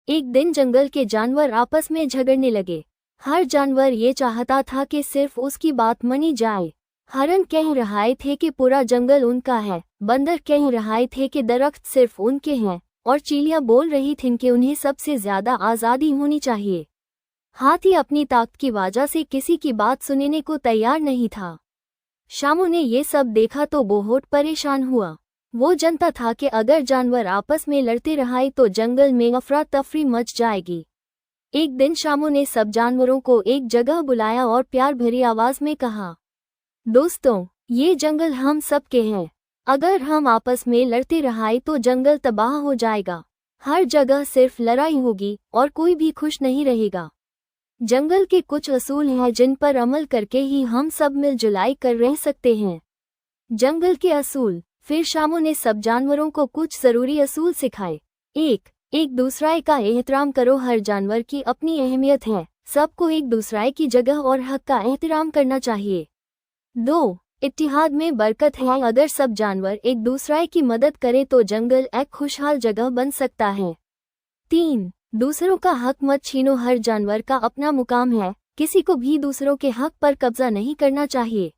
एक दिन जंगल के जानवर आपस में झगड़ने लगे। हर जानवर ये चाहता था कि सिर्फ उसकी बात मानी जाए। हरण कह रहे थे कि पूरा जंगल उनका है, बंदर कह रहे थे कि दरख्त सिर्फ उनके हैं, और चींटियां बोल रही थीं कि उन्हें सबसे ज्यादा आज़ादी होनी चाहिए। हाथी अपनी ताकत की वजह से किसी की बात सुनने को तैयार नहीं था। शामू ने ये सब देखा तो बहुत परेशान हुआ। वो जानता था कि अगर जानवर आपस में लड़ते रहे तो जंगल में अफरा तफरी मच जाएगी। एक दिन शामू ने सब जानवरों को एक जगह बुलाया और प्यार भरी आवाज में कहा, दोस्तों, ये जंगल हम सब के हैं। अगर हम आपस में लड़ते रहे तो जंगल तबाह हो जाएगा। हर जगह सिर्फ लड़ाई होगी और कोई भी खुश नहीं रहेगा। जंगल के कुछ असूल हैं जिन पर अमल करके ही हम सब मिलजुलाई कर रह सकते हैं। जंगल के असूल। फिर शामू ने सब जानवरों को कुछ जरूरी असूल सिखाए। एक दूसरे का एहतराम करो। हर जानवर की अपनी अहमियत है, सबको एक दूसरे की जगह और हक का एहतराम करना चाहिए। 2. इत्तिहाद में बरकत है। अगर सब जानवर एक दूसरे की मदद करे तो जंगल एक खुशहाल जगह बन सकता है। 3. दूसरों का हक मत छीनो। हर जानवर का अपना मुकाम है, किसी को भी दूसरों के हक पर कब्जा नहीं करना चाहिए।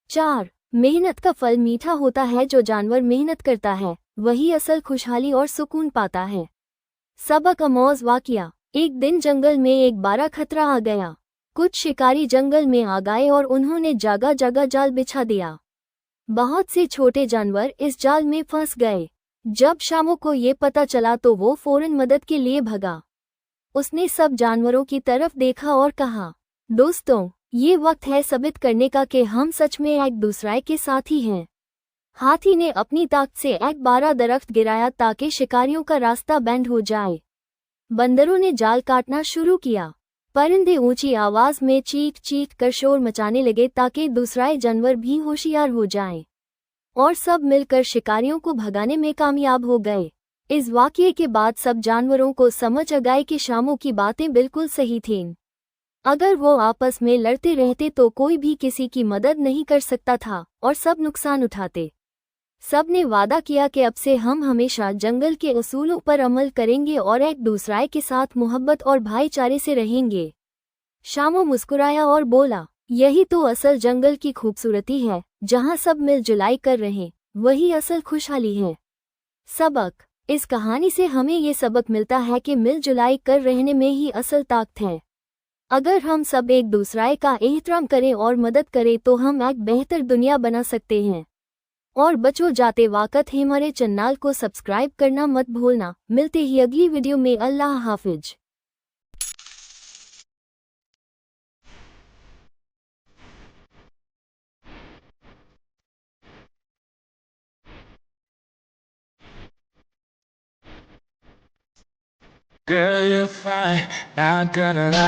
4. मेहनत का फल मीठा होता है। जो जानवर मेहनत करता है वही असल खुशहाली और सुकून पाता है। सबक आमोज वाकया। एक दिन जंगल में एक बड़ा खतरा आ गया। कुछ शिकारी जंगल में आ गए और उन्होंने जगह जगह जाल बिछा दिया। बहुत से छोटे जानवर इस जाल में फंस गए। जब शामू को ये पता चला तो वो फौरन मदद के लिए भगा। उसने सब जानवरों की तरफ देखा और कहा, दोस्तों, ये वक्त है साबित करने का कि हम सच में एक दूसरे के साथी हैं। हाथी ने अपनी ताकत से एक बड़ा दरख्त गिराया ताकि शिकारियों का रास्ता बंद हो जाए। बंदरों ने जाल काटना शुरू किया। परिंदे ऊंची आवाज में चीख चीख कर शोर मचाने लगे ताकि दूसरे जानवर भी होशियार हो जाएं। और सब मिलकर शिकारियों को भगाने में कामयाब हो गए। इस वाकये के बाद सब जानवरों को समझ आ गए कि शामू की बातें बिल्कुल सही थीं। अगर वो आपस में लड़ते रहते तो कोई भी किसी की मदद नहीं कर सकता था और सब नुकसान उठाते। सब ने वादा किया कि अब से हम हमेशा जंगल के उसूलों पर अमल करेंगे और एक दूसरे के साथ मोहब्बत और भाईचारे से रहेंगे। शामू मुस्कुराया और बोला, यही तो असल जंगल की खूबसूरती है, जहाँ सब मिलजुलाई कर रहे, वही असल खुशहाली है। सबक। इस कहानी से हमें ये सबक मिलता है कि मिलजुलाई कर रहने में ही असल ताकत है। अगर हम सब एक दूसरे का एहतराम करें और मदद करें तो हम एक बेहतर दुनिया बना सकते हैं। और बचो जाते वक्त हमारे चैनल को सब्सक्राइब करना मत भूलना। मिलते ही अगली वीडियो में। अल्लाह हाफिज। Girl, you're fine, not gonna lie.